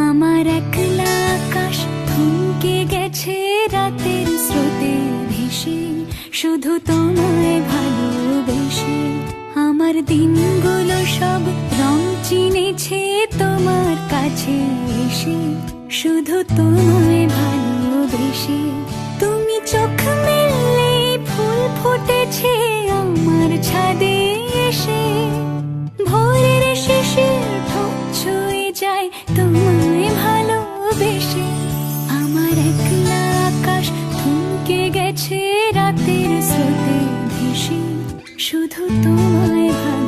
আমার একলা আকাশ থমকে গেছে রাতের স্রোতে ভেসে, শুধু তোমায় ভালোবেসে। আমার দিনগুলো সব রং চিনেছে তোমার কাছে এসে, শুধু তোমায় ভালোবেসে। তুমি চোখ মেললে ফুল ফুটেছে আমার ছাদে এসে, ভোরের শিশির ঠোঁট ছুঁয়ে যায় তোমায় ভালোবেসে। আমার একলা আকাশ থমকে গেছে রাতের স্রোতে ভেসে, শুধু তোমায় ভালোবেসে।